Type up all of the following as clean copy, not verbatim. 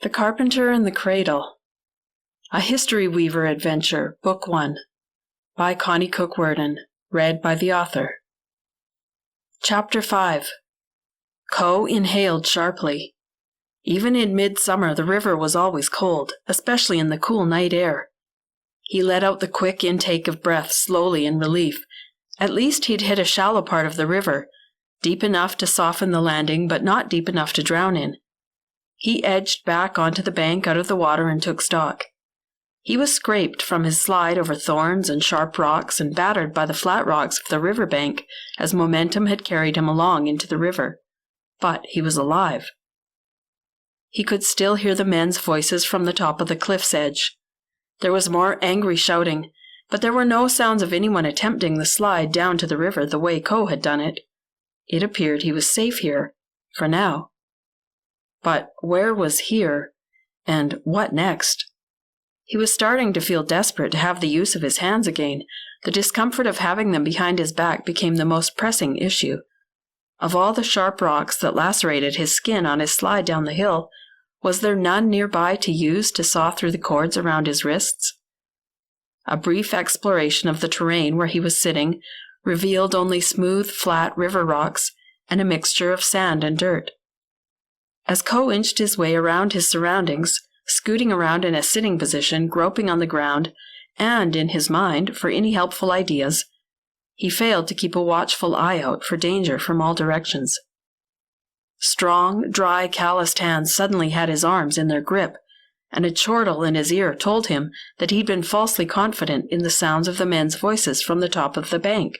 The Carpenter and the Cradle. A History Weaver Adventure, Book 1. By Connie Worden. Read by the author. Chapter 5. Coe inhaled sharply. Even in midsummer, the river was always cold, especially in the cool night air. He let out the quick intake of breath slowly in relief. At least he'd hit a shallow part of the river, deep enough to soften the landing, but not deep enough to drown in. He edged back onto the bank out of the water and took stock. He was scraped from his slide over thorns and sharp rocks and battered by the flat rocks of the river bank as momentum had carried him along into the river. But he was alive. He could still hear the men's voices from the top of the cliff's edge. There was more angry shouting, but there were no sounds of anyone attempting the slide down to the river the way Coe had done it. It appeared he was safe here, for now. But where was here, and what next? He was starting to feel desperate to have the use of his hands again. The discomfort of having them behind his back became the most pressing issue. Of all the sharp rocks that lacerated his skin on his slide down the hill, was there none nearby to use to saw through the cords around his wrists? A brief exploration of the terrain where he was sitting revealed only smooth, flat river rocks and a mixture of sand and dirt. As Coe inched his way around his surroundings, scooting around in a sitting position, groping on the ground, and in his mind for any helpful ideas, he failed to keep a watchful eye out for danger from all directions. Strong, dry, calloused hands suddenly had his arms in their grip, and a chortle in his ear told him that he'd been falsely confident in the sounds of the men's voices from the top of the bank.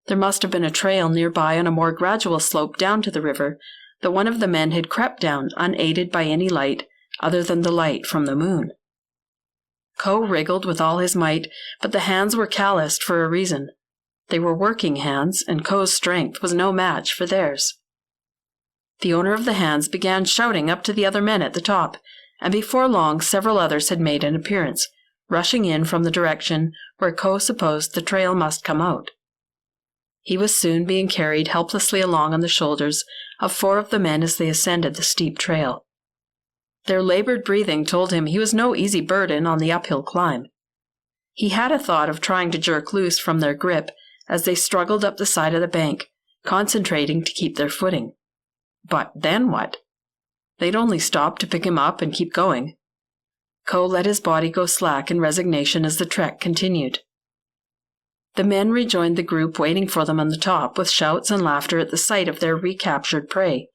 There must have been a trail nearby on a more gradual slope down to the river that one of the men had crept down unaided by any light other than the light from the moon. Coe wriggled with all his might, but the hands were calloused for a reason. They were working hands, and Coe's strength was no match for theirs. The owner of the hands began shouting up to the other men at the top, and before long several others had made an appearance, rushing in from the direction where Coe supposed the trail must come out. He was soon being carried helplessly along on the shoulders of 4 of the men as they ascended the steep trail. Their labored breathing told him he was no easy burden on the uphill climb. He had a thought of trying to jerk loose from their grip as they struggled up the side of the bank, concentrating to keep their footing. But then what? They'd only stop to pick him up and keep going. Coe let his body go slack in resignation as the trek continued. The men rejoined the group waiting for them on the top with shouts and laughter at the sight of their recaptured prey,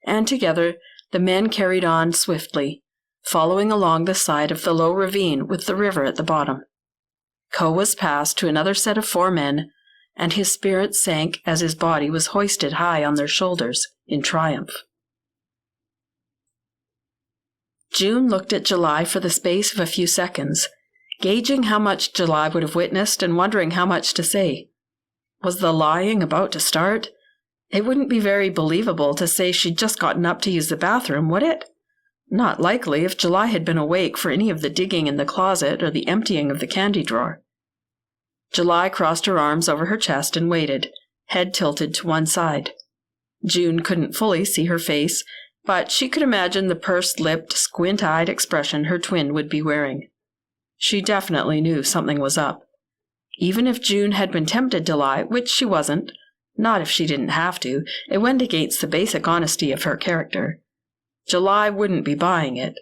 and together the men carried on swiftly, following along the side of the low ravine with the river at the bottom. Coe was passed to another set of 4 men, and his spirits sank as his body was hoisted high on their shoulders in triumph. June looked at July for the space of a few seconds, gauging how much July would have witnessed and wondering how much to say. Was the lying about to start? It wouldn't be very believable to say she'd just gotten up to use the bathroom, would it? Not likely if July had been awake for any of the digging in the closet or the emptying of the candy drawer. July crossed her arms over her chest and waited, head tilted to one side. June couldn't fully see her face, but she could imagine the pursed-lipped, squint-eyed expression her twin would be wearing. She definitely knew something was up. Even if June had been tempted to lie, which she wasn't, not if she didn't have to, it went against the basic honesty of her character. July wouldn't be buying it.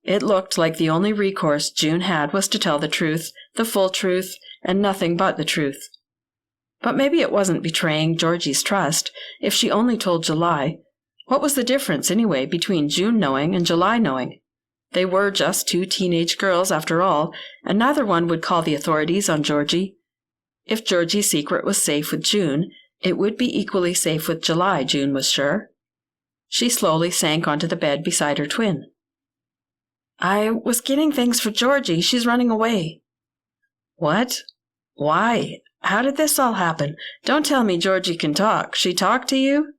It looked like the only recourse June had was to tell the truth, the full truth, and nothing but the truth. But maybe it wasn't betraying Georgie's trust if she only told July. What was the difference, anyway, between June knowing and July knowing? They were just 2 teenage girls, after all, and neither one would call the authorities on Georgie. If Georgie's secret was safe with June, it would be equally safe with July, June was sure. She slowly sank onto the bed beside her twin. "I was getting things for Georgie. She's running away." "What? Why? How did this all happen? Don't tell me Georgie can talk. She talked to you?"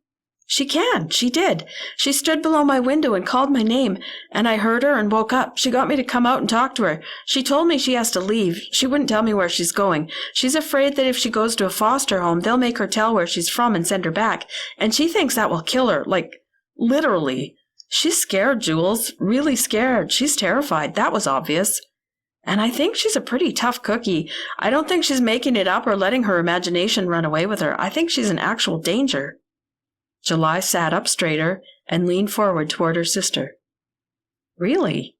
"She can. She did. She stood below my window and called my name, and I heard her and woke up. She got me to come out and talk to her. She told me she has to leave. She wouldn't tell me where she's going. She's afraid that if she goes to a foster home, they'll make her tell where she's from and send her back, and she thinks that will kill her, like, literally. She's scared, Jules. Really scared. She's terrified. That was obvious. And I think she's a pretty tough cookie. I don't think she's making it up or letting her imagination run away with her. I think she's in actual danger." July sat up straighter and leaned forward toward her sister. "Really?"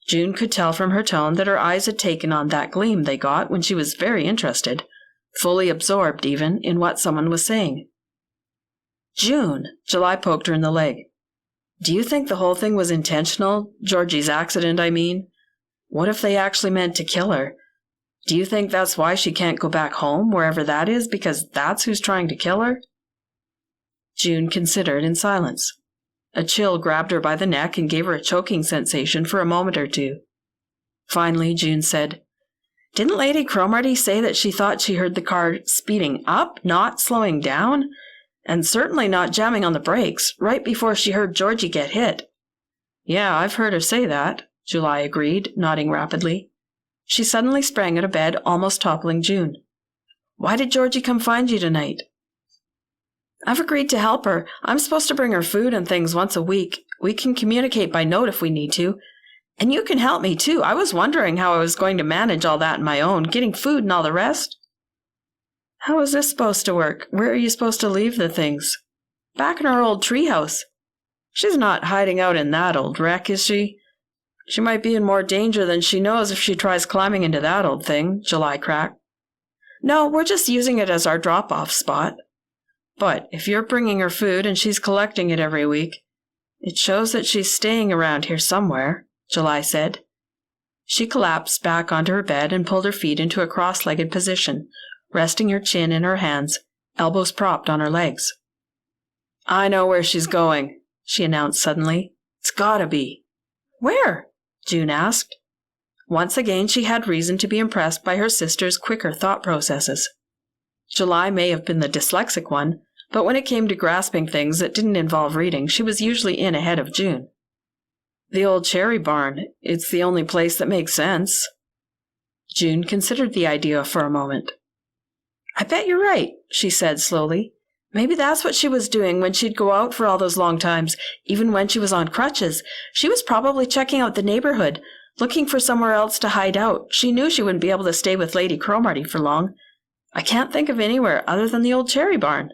June could tell from her tone that her eyes had taken on that gleam they got when she was very interested, fully absorbed even, in what someone was saying. "June," July poked her in the leg. "Do you think the whole thing was intentional? Georgie's accident, I mean. What if they actually meant to kill her? Do you think that's why she can't go back home, wherever that is, because that's who's trying to kill her?" June considered in silence. A chill grabbed her by the neck and gave her a choking sensation for a moment or two. Finally, June said, "Didn't Lady Cromarty say that she thought she heard the car speeding up, not slowing down? And certainly not jamming on the brakes, right before she heard Georgie get hit." "Yeah, I've heard her say that," July agreed, nodding rapidly. She suddenly sprang out of bed, almost toppling June. "Why did Georgie come find you tonight?" "I've agreed to help her. I'm supposed to bring her food and things once a week. We can communicate by note if we need to. And you can help me, too. I was wondering how I was going to manage all that on my own, getting food and all the rest." "How is this supposed to work? Where are you supposed to leave the things?" "Back in our old treehouse." "She's not hiding out in that old wreck, is she?" "She might be in more danger than she knows if she tries climbing into that old thing," July cracked. "No, we're just using it as our drop-off spot." "But if you're bringing her food and she's collecting it every week, it shows that she's staying around here somewhere," July said. She collapsed back onto her bed and pulled her feet into a cross-legged position, resting her chin in her hands, elbows propped on her legs. "I know where she's going," she announced suddenly. "It's gotta be." "Where?" June asked. Once again she had reason to be impressed by her sister's quicker thought processes. July may have been the dyslexic one, but when it came to grasping things that didn't involve reading, she was usually in ahead of June. "The old cherry barn. It's the only place that makes sense." June considered the idea for a moment. "I bet you're right," she said slowly. "Maybe that's what she was doing when she'd go out for all those long times, even when she was on crutches. She was probably checking out the neighborhood, looking for somewhere else to hide out. She knew she wouldn't be able to stay with Lady Cromarty for long. I can't think of anywhere other than the old cherry barn."